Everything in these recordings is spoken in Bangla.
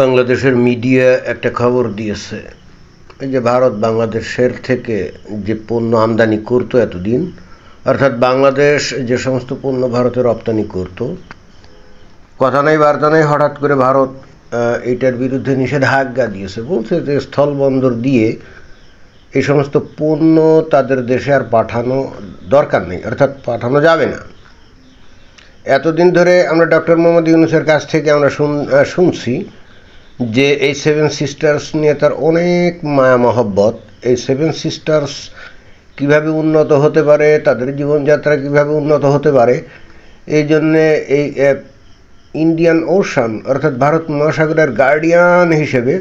বাংলাদেশের মিডিয়া একটা খবর দিয়েছে, এই যে ভারত বাংলাদেশের থেকে যে পণ্য আমদানি করতো এতদিন, অর্থাৎ বাংলাদেশ যে সমস্ত পণ্য ভারতে রপ্তানি করত, কথা নাই বার্তা নাই হঠাৎ করে ভারত এটার বিরুদ্ধে নিষেধাজ্ঞা দিয়েছে। বলছে যে স্থলবন্দর দিয়ে এই সমস্ত পণ্য তাদের দেশে আর পাঠানো দরকার নেই, অর্থাৎ পাঠানো যাবে না। এতদিন ধরে আমরা ডক্টর মোহাম্মদ ইউনূসের কাছ থেকে আমরা শুনছি যে এই সেভেন সিস্টার্স নিয়ে তার অনেক মায়া মহব্বত। এই সেভেন সিস্টার্স কীভাবে উন্নত হতে পারে, তাদের জীবনযাত্রা কীভাবে উন্নত হতে পারে, এই জন্যে এই ইন্ডিয়ান ওশান অর্থাৎ ভারত মহাসাগরের গার্ডিয়ান হিসেবে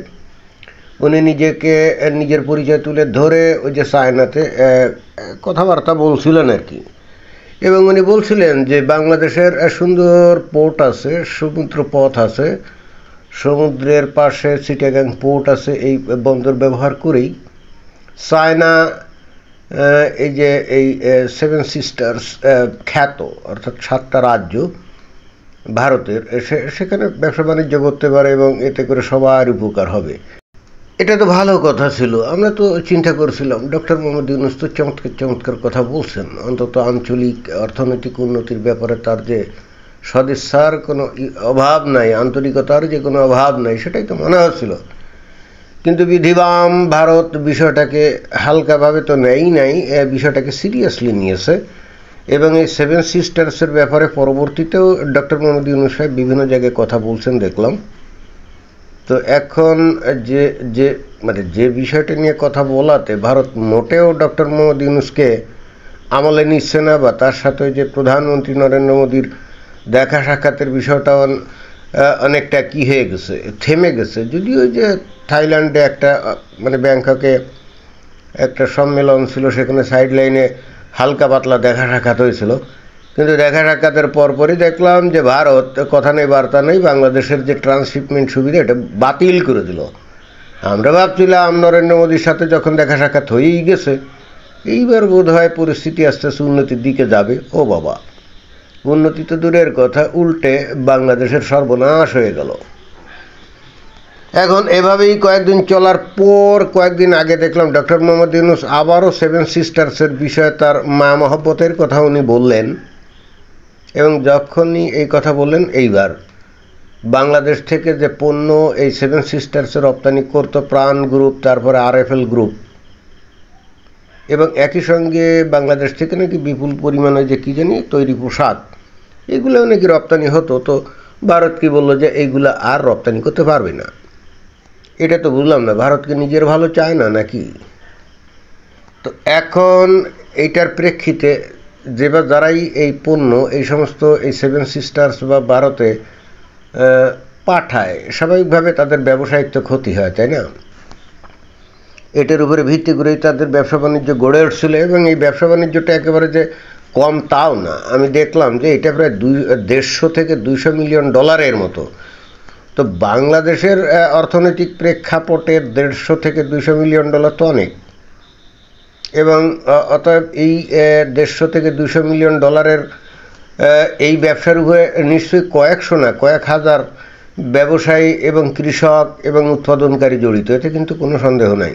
উনি নিজেকে নিজের পরিচয় তুলে ধরে ওই যে চায়নাতে কথাবার্তা বলছিলেন আর কি। এবং উনি বলছিলেন যে বাংলাদেশের সুন্দর পোর্ট আছে, সমুদ্র পথ আছে, সমুদ্রের পাশে চিটাগাং পোর্ট আছে, এই বন্দর ব্যবহার করেই চায়না এই যে এই সেভেন সিস্টার্স খ্যাত অর্থাৎ 7টা রাজ্য ভারতের, সেখানে ব্যবসা বাণিজ্য করতে পারে এবং এতে করে সবার উপকার হবে। এটা তো ভালো কথা ছিল। আমরা তো চিন্তা করছিলাম ডক্টর মোহাম্মদ ইউনূস তো চমৎকার চমৎকার কথা বলছেন, অন্তত আঞ্চলিক অর্থনৈতিক উন্নতির ব্যাপারে তার যে সদিচ্ছার কোনো অভাব নাই, আন্তরিকতার যে কোনো অভাব নাই, সেটাই তো মনে হচ্ছিল। কিন্তু বিধিবাম ভারত বিষয়টাকে হালকাভাবে তো নেই নাই, বিষয়টাকে সিরিয়াসলি নিয়েছে এবং এই সেভেন সিস্টার্সের ব্যাপারে পরবর্তীতেও ডক্টর মোহাম্মদ ইউনূস সাহেব বিভিন্ন জায়গায় কথা বলছেন দেখলাম। তো এখন যে বিষয়টা নিয়ে কথা বলাতে ভারত মোটেও ডক্টর মোহাম্মদ ইউনূসকে আমলে নিচ্ছে না, বা তার সাথে যে প্রধানমন্ত্রী নরেন্দ্র মোদীর দেখা সাক্ষাতের বিষয়টা অনেকটা কি হয়ে গেছে, থেমে গেছে। যদিও যে থাইল্যান্ডে একটা ব্যাংককে একটা সম্মেলন ছিল, সেখানে সাইড লাইনে হালকা পাতলা দেখা সাক্ষাৎ হয়েছিল, কিন্তু দেখা সাক্ষাতের পরপরই দেখলাম যে ভারত কথা নেই বার্তা নেই বাংলাদেশের যে ট্রান্সশিপমেন্ট সুবিধা এটা বাতিল করে দিল। আমরা ভাবছিলাম নরেন্দ্র মোদীর সাথে যখন দেখা সাক্ষাৎ হয়েই গেছে, এইবার বোধ হয় পরিস্থিতি আস্তে আস্তে উন্নতির দিকে যাবে। ও বাবা, উন্নতি তো দূরের কথা, উল্টে বাংলাদেশের সর্বনাশ হয়ে গেল। এখন এভাবেই কয়েকদিন চলার পর কয়েকদিন আগে দেখলাম ডক্টর মোহাম্মদ ইউনূস আবারও সেভেন সিস্টার্সের বিষয়ে তার মায়া মহব্বতের কথা উনি বললেন। এবং যখনই এই কথা বললেন, এইবার বাংলাদেশ থেকে যে পণ্য এই সেভেন সিস্টার্সে রপ্তানি করতো, প্রাণ গ্রুপ, তারপরে RFL গ্রুপ, এবং একই সঙ্গে বাংলাদেশ থেকে নাকি বিপুল পরিমাণে যে কী জানি তৈরি পোশাক, এগুলোও নাকি রপ্তানি হতো। তো ভারত কি বললো যে এইগুলো আর রপ্তানি করতে পারবে না। এটা তো বুঝলাম না, ভারতকে নিজের ভালো চায় না নাকি? তো এখন এইটার প্রেক্ষিতে যারাই এই পণ্য এই সমস্ত এই সেভেন সিস্টার্স বা ভারতে পাঠায়, স্বাভাবিকভাবে তাদের ব্যবসায়িক ক্ষতি হয়, তাই না? এটার উপরে ভিত্তি করেই তাদের ব্যবসা বাণিজ্য গড়ে উঠছিল এবং এই ব্যবসা বাণিজ্যটা একেবারে যে কম তাও না। আমি দেখলাম যে এটা প্রায় 150 থেকে 200 মিলিয়ন ডলারের মতো। তো বাংলাদেশের অর্থনৈতিক প্রেক্ষাপটে 150 থেকে 200 মিলিয়ন ডলার তো অনেক, এবং অতএব এই 150 থেকে 200 মিলিয়ন ডলারের এই ব্যবসার উপরে নিশ্চয়ই কয়েকশো না কয়েক হাজার ব্যবসায়ী এবং কৃষক এবং উৎপাদনকারী জড়িত, এতে কিন্তু কোনো সন্দেহ নাই।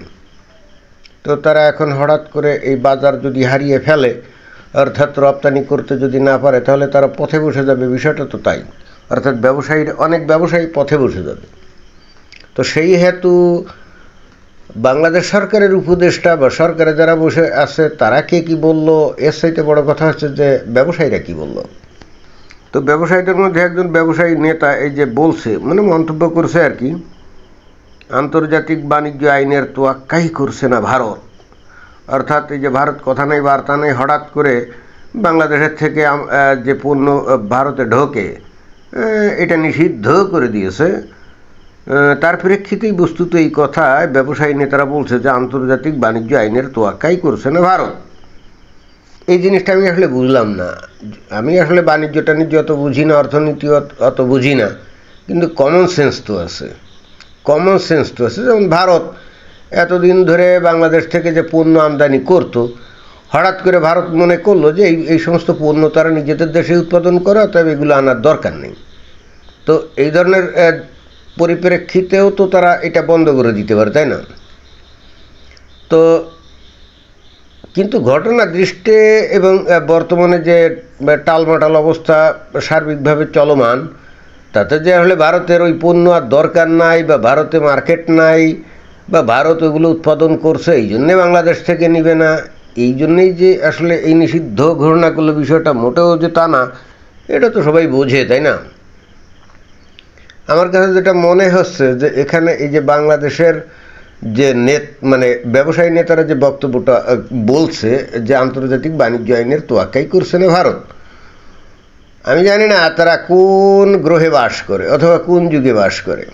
তো তারা এখন হঠাৎ করে এই বাজার যদি হারিয়ে ফেলে, অর্থাৎ রপ্তানি করতে যদি না পারে, তাহলে তারা পথে বসে যাবে। বিষয়টা তো তাই, অর্থাৎ অনেক ব্যবসায়ী পথে বসে যাবে। তো সেই হেতু বাংলাদেশ সরকারের উপদেষ্টা বা সরকারে যারা বসে আছে তারা কে কী বললো, এর চাইতে বড় কথা হচ্ছে যে ব্যবসায়ীরা কি বলল। তো ব্যবসায়ীদের মধ্যে একজন ব্যবসায়ী নেতা এই যে বলছে, মন্তব্য করছে আর কি, আন্তর্জাতিক বাণিজ্য আইনের তোয়াক্কাই করছে না ভারত। অর্থাৎ এই যে ভারত কথা নেই বার্তা নেই হঠাৎ করে বাংলাদেশের থেকে যে পণ্য ভারতে ঢোকে এটা নিষিদ্ধ করে দিয়েছে। তার প্রেক্ষিতেই বস্তুত এই কথা ব্যবসায়ী নেতারা বলছে যে আন্তর্জাতিক বাণিজ্য আইনের তোয়াক্কাই করছে না ভারত। এই জিনিসটা আমি আসলে বুঝলাম না। আমি আসলে বাণিজ্য টাণিজ্য অত বুঝি না, অর্থনীতি অত বুঝি না, কিন্তু কমন সেন্স তো আছে। যেমন ভারত এতদিন ধরে বাংলাদেশ থেকে যে পণ্য আমদানি করতো, হঠাৎ করে ভারত মনে করলো যে এই সমস্ত পণ্য তারা নিজেদের দেশে উৎপাদন করে, তবে এগুলো আনার দরকার নেই। তো এই ধরনের পরিপ্রেক্ষিতেও তো তারা এটা বন্ধ করে দিতে পারে, তাই না? তো কিন্তু ঘটনা দৃষ্টে এবং বর্তমানে যে টালমাটাল অবস্থা সার্বিকভাবে চলমান, তাতে যে আসলে ভারতের ওই পণ্য আর দরকার নাই, বা ভারতে মার্কেট নাই, বা ভারত ওগুলো উৎপাদন করছে এই জন্যে বাংলাদেশ থেকে নিবে না, এই জন্যেই যে আসলে এই নিষিদ্ধ ঘোষণা করলো, বিষয়টা মোটেও যে তা না, এটা তো সবাই বোঝে, তাই না? আমার কাছে যেটা মনে হচ্ছে যে এখানে এই যে বাংলাদেশের যে মানে ব্যবসায়ী নেতারা যে বক্তব্যটা বলছে যে আন্তর্জাতিক বাণিজ্য আইনের তোয়াক্কাই করছে না ভারত, আমি জানি না তারা কোন গ্রহে বাস করে অথবা কোন যুগে বাস করে।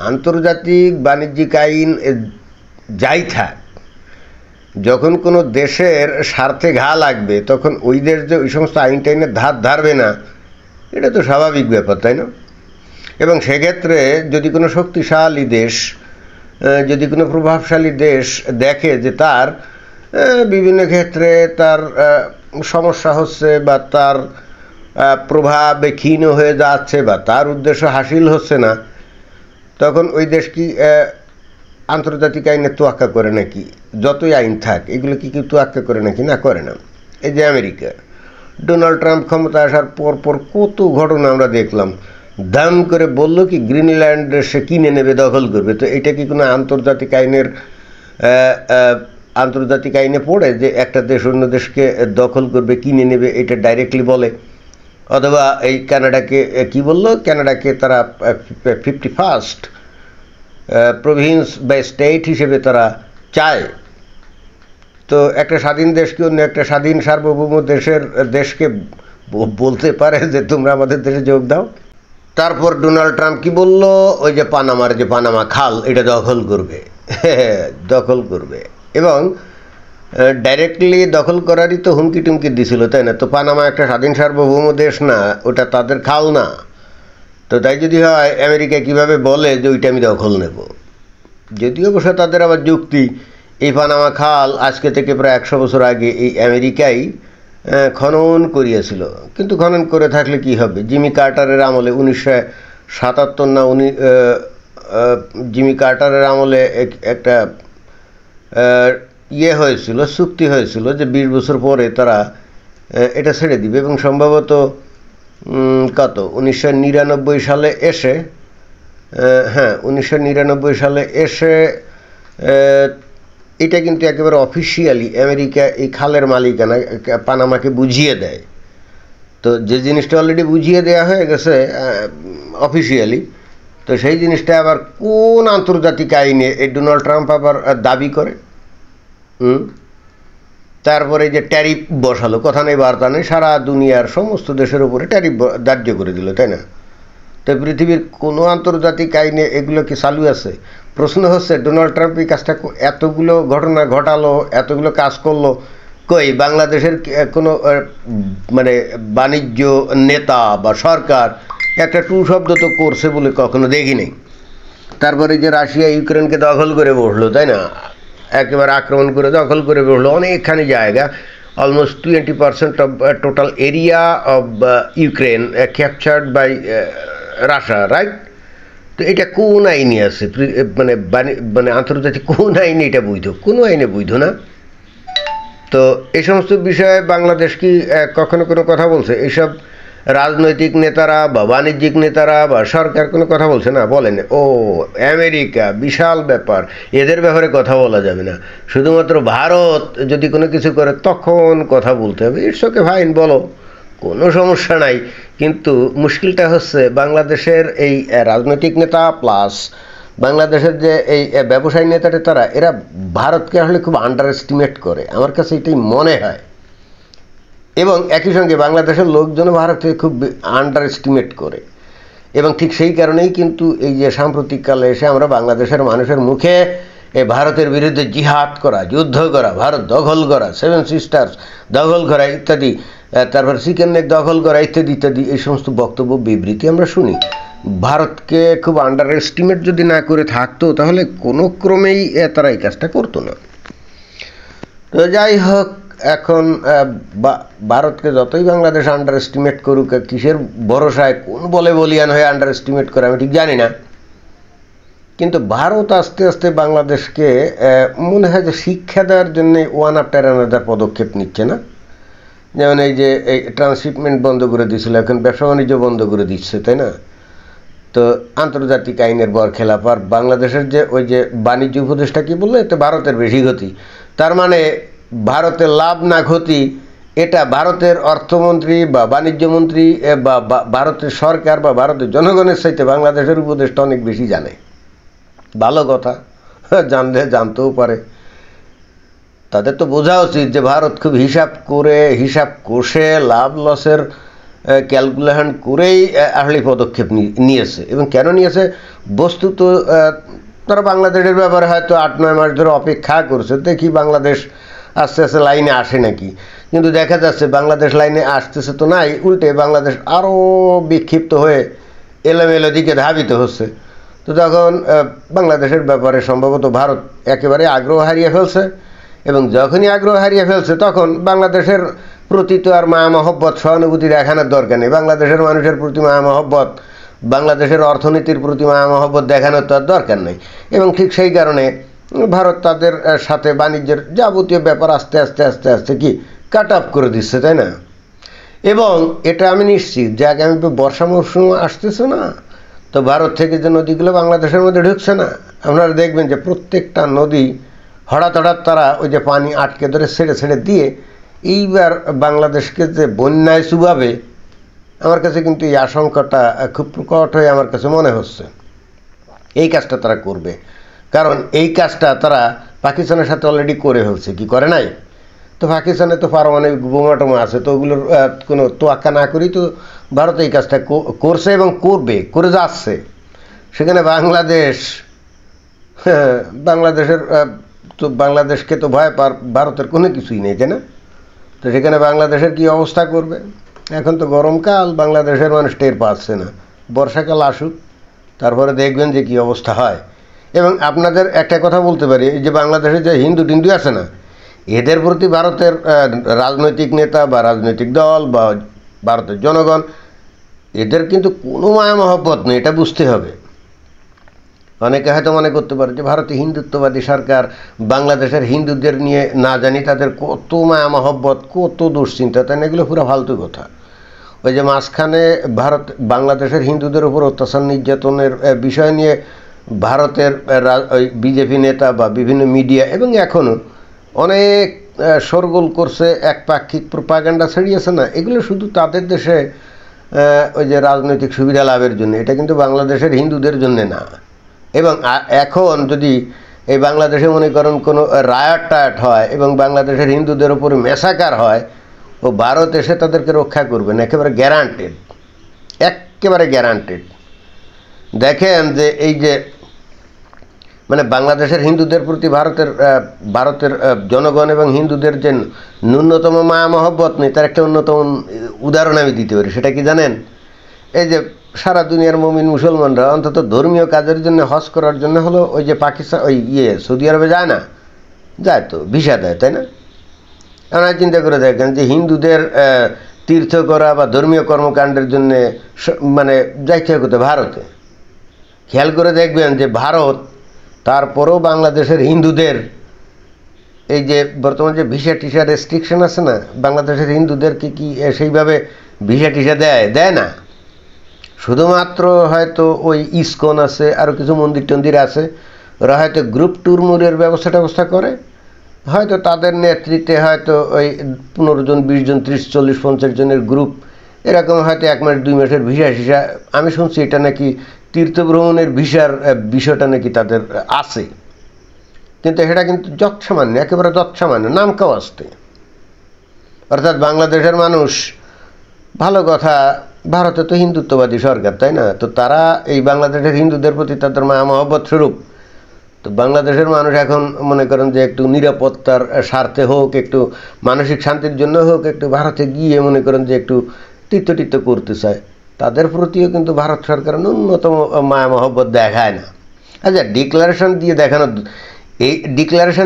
আন্তর্জাতিক বাণিজ্যিক আইন যাই থাক, যখন কোনো দেশের স্বার্থে ঘা লাগবে তখন ওই দেশ যে ওই সমস্ত আইন টাইনের ধার ধারবে না, এটা তো স্বাভাবিক ব্যাপার, তাই না? এবং সেক্ষেত্রে যদি কোনো শক্তিশালী দেশ, যদি কোনো প্রভাবশালী দেশ দেখে যে তার বিভিন্ন ক্ষেত্রে তার সমস্যা হচ্ছে, বা তার প্রভাবে ক্ষীণ হয়ে যাচ্ছে, বা তার উদ্দেশ্য হাসিল হচ্ছে না, তখন ওই দেশ কি আন্তর্জাতিক আইনে তোয়াক্কা করে নাকি? যতই আইন থাক এগুলো কি কেউ তোয়াক্কা করে নাকি? না, করে না। এই যে আমেরিকা, ডোনাল্ড ট্রাম্প ক্ষমতা আসার পর পর কত ঘটনা আমরা দেখলাম, দাম করে বলল কি গ্রিনল্যান্ড সে কিনে নেবে, দখল করবে। তো এটা কি কোনো আন্তর্জাতিক আইনে পড়ে যে একটা দেশ অন্য দেশকে দখল করবে, কিনে নেবে, এটা ডাইরেক্টলি বলে? অথবা এই কানাডাকে কি বলল, কানাডাকে তারা 51st প্রভিন্স বা স্টেট হিসেবে তারা চায়। তো একটা স্বাধীন দেশকে অন্য একটা স্বাধীন সার্বভৌম দেশকে বলতে পারে যে তোমরা আমাদের দেশে যোগ দাও? তারপর ডোনাল্ড ট্রাম্প কি বলল, ওই যে পানামা খাল এটা দখল করবে, দখল করবে, এবং ডাইরেক্টলি দখল করারই তো হুমকি টুমকি দিছিল, তাই না? তো পানামা একটা স্বাধীন সার্বভৌম দেশ না, ওটা তাদের খাল না। তো তাই যদি হয়, আমেরিকা কিভাবে বলে যে ওইটা আমি দখল নেব? যদিও অবশ্য তাদের আবার যুক্তি, এই পানামা খাল আজকে থেকে প্রায় 100 বছর আগে এই আমেরিকাই খনন করিয়েছিল। কিন্তু খনন করে থাকলে কি হবে? জিমি কার্টারের আমলে 1977 না জিমি কার্টারের আমলে একটা হয়েছিল, চুক্তি হয়েছিল যে 20 বছর পরে তারা এটা ছেড়ে দিবে, এবং সম্ভবত 1999 সালে এসে, 1999 সালে এসে এটা কিন্তু একেবারে অফিসিয়ালি আমেরিকা এই খালের মালিকানা পানামাকে বুঝিয়ে দেয়। তো যে জিনিসটা অলরেডি বুঝিয়ে দেওয়া হয়ে গেছে অফিসিয়ালি, তো সেই জিনিসটা আবার কোন আন্তর্জাতিক আইনে এই ডোনাল্ড ট্রাম্প আবার দাবি করে? তারপরে যে ট্যারিফ বসালো, কথা নেই বার্তা নেই, সারা দুনিয়ার সমস্ত দেশের উপরে ট্যারিফ ধার্য করে দিল, তাই না? তো পৃথিবীর কোনো আন্তর্জাতিক আইনে এগুলো কি চালু আছে? প্রশ্ন হচ্ছে ডোনাল্ড ট্রাম্প এই কাজটা এতগুলো ঘটনা ঘটালো, এতগুলো কাজ করলো, কই বাংলাদেশের কোনো মানে বাণিজ্য নেতা বা সরকার একটা টু শব্দ তো করছে বলে কখনো দেখি নেই। তারপরে যে রাশিয়া ইউক্রেনকে দখল করে বসলো, তাই না? একেবারে আক্রমণ করে দখল করে বসলো অনেকখানি জায়গা, almost 20% of total area of Ukraine captured by Russia, right? তো এটা কোন আইনে আছে? মানে আন্তর্জাতিক কোন আইনে এটা বৈধ? কোনো আইনে বৈধ না। তো এই সমস্ত বিষয়ে বাংলাদেশ কি কখনো কোনো কথা বলছে? এইসব রাজনৈতিক নেতারা বা বাণিজ্যিক নেতারা বা সরকার কোনো কথা বলছে না? বলেন ও আমেরিকা বিশাল ব্যাপার, এদের ব্যাপারে কথা বলা যাবে না, শুধুমাত্র ভারত যদি কোনো কিছু করে তখন কথা বলতে হবে। ইটস ওকে, ফাইন, বলো, কোনো সমস্যা নাই। কিন্তু মুশকিলটা হচ্ছে বাংলাদেশের এই রাজনৈতিক নেতা প্লাস বাংলাদেশের যে এই ব্যবসায়ী নেতাটা, তারা এরা ভারতকে আসলে খুব আন্ডার এস্টিমেট করে, আমার কাছে এটাই মনে হয়। এবং একই সঙ্গে বাংলাদেশের লোকজন ভারতকে খুব আন্ডার এস্টিমেট করে, এবং ঠিক সেই কারণেই কিন্তু এই যে সাম্প্রতিককালে এসে আমরা বাংলাদেশের মানুষের মুখে এই ভারতের বিরুদ্ধে জিহাদ করা, যুদ্ধ করা, ভারত দখল করা, 7 সিস্টার্স দখল করা ইত্যাদি, তারপর চিকেন নেক দখল করা ইত্যাদি ইত্যাদি, এই সমস্ত বক্তব্য বিবৃতি আমরা শুনি। ভারতকে খুব আন্ডার এস্টিমেট যদি না করে থাকতো তাহলে কোনো ক্রমেই তারা এই কাজটা করতো না। তো যাই হোক, এখন ভারতকে যতই বাংলাদেশ আন্ডার এস্টিমেট করুক, কিসের ভরসায়, কোন বলে বলিয়ান হয়ে আন্ডার এস্টিমেট করে আমি ঠিক জানি না। কিন্তু ভারত আস্তে আস্তে বাংলাদেশকে মনে হয় যে শিক্ষা দেওয়ার জন্য ওয়ান আফটার অ্যানাদার পদক্ষেপ নিচ্ছে না। যেমন এই যে এই ট্রান্সশিপমেন্ট বন্ধ করে দিয়েছিল, এখন ব্যবসা বাণিজ্য বন্ধ করে দিচ্ছে, তাই না? তো আন্তর্জাতিক আইনের বরখেলাপ। আর বাংলাদেশের যে ওই যে বাণিজ্য উপদেষ্টা কি বললো, এতে ভারতের বেশি ক্ষতি। তার মানে ভারতের লাভ না ক্ষতি এটা ভারতের অর্থমন্ত্রী বা বাণিজ্যমন্ত্রী বা ভারতের সরকার বা ভারতের জনগণের সাথে বাংলাদেশের উপদেষ্টা অনেক বেশি জানে। ভালো কথা, জানতেও পারে। তাদের তো বোঝা উচিত যে ভারত খুব হিসাব কষে লাভ লসের ক্যালকুলেশন করেই আসলে পদক্ষেপ নিয়েছে। এবং কেন নিয়েছে, বস্তুত তারা বাংলাদেশের ব্যাপারে হয়তো 8-9 মাস ধরে অপেক্ষা করছে, দেখি বাংলাদেশ আস্তে আস্তে লাইনে আসে নাকি। কিন্তু দেখা যাচ্ছে বাংলাদেশ লাইনে আসতেছে তো নাই, উল্টে বাংলাদেশ আরও বিক্ষিপ্ত হয়ে এলোমেলো দিকে ধাবিত হচ্ছে। তো তখন বাংলাদেশের ব্যাপারে সম্ভবত ভারত একেবারে আগ্রহ হারিয়ে ফেলছে। এবং যখনই আগ্রহ হারিয়ে ফেলছে তখন বাংলাদেশের প্রতি তো আর মায়া মহব্বত সহানুভূতি দেখানোর দরকার নেই। বাংলাদেশের মানুষের প্রতি মায়া মহব্বত, বাংলাদেশের অর্থনীতির প্রতি মায়া মহব্বত দেখানোর তো আর দরকার নেই। এবং ঠিক সেই কারণে ভারত তাদের সাথে বাণিজ্যের যাবতীয় ব্যাপার আস্তে আস্তে আস্তে আস্তে কি কাট অফ করে দিচ্ছে, তাই না? এবং এটা আমি নিশ্চিত যে আগামী বর্ষা মৌসুম আসতেছে না, তো ভারত থেকে যে নদীগুলো বাংলাদেশের মধ্যে ঢুকছে না, আপনারা দেখবেন যে প্রত্যেকটা নদী হঠাৎ তারা ওই যে পানি আটকে ধরে ছেড়ে দিয়ে এইবার বাংলাদেশকে যে বন্যায় চুবাবে, আমার কাছে কিন্তু এই আশঙ্কাটা খুব প্রকট হয়ে আমার কাছে মনে হচ্ছে। এই কাজটা তারা করবে, কারণ এই কাজটা তারা পাকিস্তানের সাথে অলরেডি করে ফেলছে, কি করে নাই? তো পাকিস্তানে তো পারমাণবিক বোমা টোমা আছে, তো ওগুলোর কোনো তোয়াক্কা না করেই তো ভারত এই কাজটা করছে এবং করে যাচ্ছে। সেখানে বাংলাদেশের তো বাংলাদেশকে তো ভয় পার ভারতের কোনো কিছুই নেই, তাই না? তো সেখানে বাংলাদেশের কি অবস্থা করবে? এখন তো গরমকাল, বাংলাদেশের মানুষ টের পাচ্ছে না। বর্ষাকাল আসুক, তারপরে দেখবেন যে কি অবস্থা হয়। এবং আপনাদের একটা কথা বলতে পারি, এই যে বাংলাদেশে যে হিন্দু টিন্দু আছে না, এদের প্রতি ভারতের রাজনৈতিক নেতা বা রাজনৈতিক দল বা ভারতের জনগণ, এদের কিন্তু কোনো মায়া মহব্বত নেই, এটা বুঝতে হবে। অনেকে হয়তো মনে করতে পারে যে ভারতে হিন্দুত্ববাদী সরকার, বাংলাদেশের হিন্দুদের নিয়ে না জানি তাদের কত মায়া মহব্বত, কত দুশ্চিন্তা, তাই না? এগুলো পুরো ফালতু কথা। ওই যে মাঝখানে বাংলাদেশের হিন্দুদের উপর অত্যাচার নির্যাতনের বিষয় নিয়ে ভারতের ওই বিজেপি নেতা বা বিভিন্ন মিডিয়া এবং এখনও অনেক শোরগোল করছে, একপাক্ষিক প্রোপাগান্ডা ছড়িয়েছে না, এগুলো শুধু তাদের দেশে ওই যে রাজনৈতিক সুবিধা লাভের জন্য, এটা কিন্তু বাংলাদেশের হিন্দুদের জন্য না। এবং এখন যদি এই বাংলাদেশে মনে করেন কোনো রায়ট হয় এবং বাংলাদেশের হিন্দুদের উপরে ম্যাসাকার হয়, ও ভারত এসে তাদেরকে রক্ষা করবেন, একেবারে গ্যারান্টেড। দেখেন যে এই যে মানে বাংলাদেশের হিন্দুদের প্রতি ভারতের জনগণ এবং হিন্দুদের যে ন্যূনতম মায়া মহব্বত নেই, তার একটা অন্যতম উদাহরণ আমি দিতে পারি। সেটা কি জানেন? এই যে সারা দুনিয়ার মুমিন মুসলমানরা অন্তত ধর্মীয় কাজের জন্য, হজ করার জন্য হলো ওই যে পাকিস্তান ওই সৌদি আরবে যায় না, যায় তো ভিসা দেয়, তাই না? আপনারা চিন্তা করে দেখেন যে হিন্দুদের তীর্থ করা বা ধর্মীয় কর্মকাণ্ডের জন্যে মানে যাইতে হতো ভারতে। খেয়াল করে দেখবেন যে ভারত তারপরেও বাংলাদেশের হিন্দুদের এই যে বর্তমান যে ভিসা টিসা রেস্ট্রিকশন আছে না, বাংলাদেশের হিন্দুদেরকে কি সেইভাবে ভিসা টিসা দেয় না। শুধুমাত্র হয়তো ওই ইসকন আছে, আরও কিছু মন্দির টন্দির আছে, ওরা হয়তো গ্রুপ ট্যুরের ব্যবস্থা করে, হয়তো তাদের নেতৃত্বে হয়তো ওই 15 জন 20 জন 30 40 50 জনের গ্রুপ, এরকম হয়তো 1 মাস 2 মাসের ভিসা। আমি শুনছি এটা নাকি তীর্থভ্রমণের ভিসার বিষয়টা নাকি তাদের আছে, কিন্তু সেটা কিন্তু যৎসামান্য, একেবারে যৎসামান্য, নাম কাওয়াস্তে। অর্থাৎ বাংলাদেশের মানুষ, ভালো কথা, ভারতে তো হিন্দুত্ববাদী সরকার, তাই না? তো তারা এই বাংলাদেশের হিন্দুদের প্রতি তাদের মায়া মহব্বত স্বরূপ, তো বাংলাদেশের মানুষ এখন মনে করেন যে একটু নিরাপত্তার স্বার্থে হোক, একটু মানসিক শান্তির জন্য হোক, একটু ভারতে গিয়ে মনে করেন যে একটু তীর্থ করতে চায়, তাদের প্রতিও কিন্তু ভারত সরকার ন্যূনতম মায়া মহব্বত দেখায় না। আচ্ছা, ডিক্লারেশন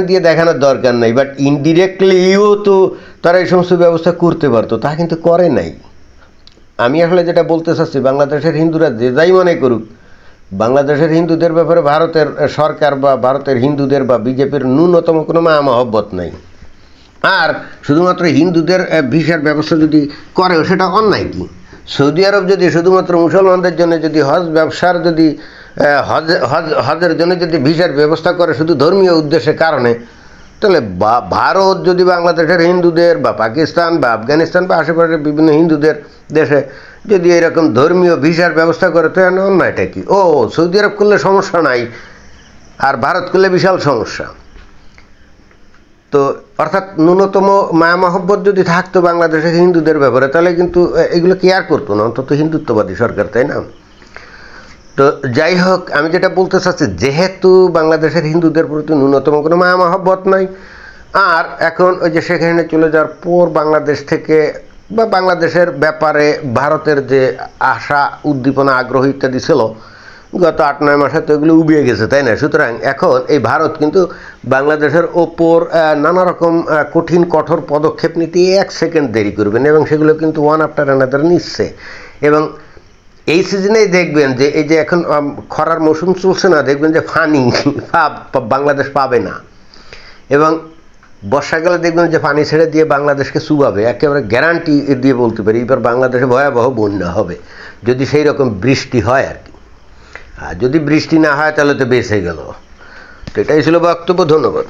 দিয়ে দেখানোর দরকার নেই, বাট ইনডিরেক্টলিও তো তারা এই সমস্ত ব্যবস্থা করতে পারতো, তা কিন্তু করে নাই। আমি আসলে যেটা বলতে চাচ্ছি, বাংলাদেশের হিন্দুরা যে যাই মনে করুক, বাংলাদেশের হিন্দুদের ব্যাপারে ভারতের সরকার বা ভারতের হিন্দুদের বা বিজেপির ন্যূনতম কোনো মায়া মহব্বত নাই। আর শুধুমাত্র হিন্দুদের ভিসার ব্যবস্থা যদি করেও সেটা অন্যায় কি? সৌদি আরব যদি শুধুমাত্র মুসলমানদের জন্য যদি হজ ব্যবসার যদি হজের জন্য যদি ভিসার ব্যবস্থা করে শুধু ধর্মীয় উদ্দেশ্যের কারণে, তাহলে ভারত যদি বাংলাদেশের হিন্দুদের বা পাকিস্তান বা আফগানিস্তান বা আশেপাশের বিভিন্ন হিন্দুদের দেশে যদি এরকম ধর্মীয় ভিসার ব্যবস্থা করে, তো অন্যায়টা কি? ও, সৌদি আরব করলে সমস্যা নাই, আর ভারত করলে বিশাল সমস্যা। তো অর্থাৎ ন্যূনতম মায়া মহব্বত যদি থাকতো বাংলাদেশের হিন্দুদের ব্যাপারে, তাহলে কিন্তু এগুলো কেয়ার করতো না, অন্তত হিন্দুত্ববাদী সরকার, তাই না? তো যাই হোক, আমি যেটা বলতে চাচ্ছি, যেহেতু বাংলাদেশের হিন্দুদের প্রতি ন্যূনতম কোনো মায়া মহব্বত নাই, আর এখন ওই যে সেখানে চলে যাওয়ার পর বাংলাদেশ থেকে বা বাংলাদেশের ব্যাপারে ভারতের যে আশা, উদ্দীপনা, আগ্রহ ইত্যাদি ছিল গত 8-9 মাসে, তো এগুলো উবিয়ে গেছে, তাই না? সুতরাং এখন এই ভারত কিন্তু বাংলাদেশের ওপর নানা রকম কঠিন কঠোর পদক্ষেপ নিতে 1 সেকেন্ড দেরি করবেন, এবং সেগুলো কিন্তু ওয়ান আফটার অ্যানাদার নিচ্ছে। এবং এই সিজনেই দেখবেন যে এই যে এখন খরার মৌসুম চলছে না, দেখবেন যে পানি বাংলাদেশ পাবে না, এবং বর্ষাকালে দেখবেন যে পানি ছেড়ে দিয়ে বাংলাদেশকে চুবাবে, একেবারে গ্যারান্টি দিয়ে বলতে পারি এবার বাংলাদেশে ভয়াবহ বন্যা হবে, যদি সেই রকম বৃষ্টি হয় আর কি। আর যদি বৃষ্টি না হয় তাহলে তো বেঁচে গেল। তো এটাই ছিল বক্তব্য। ধন্যবাদ।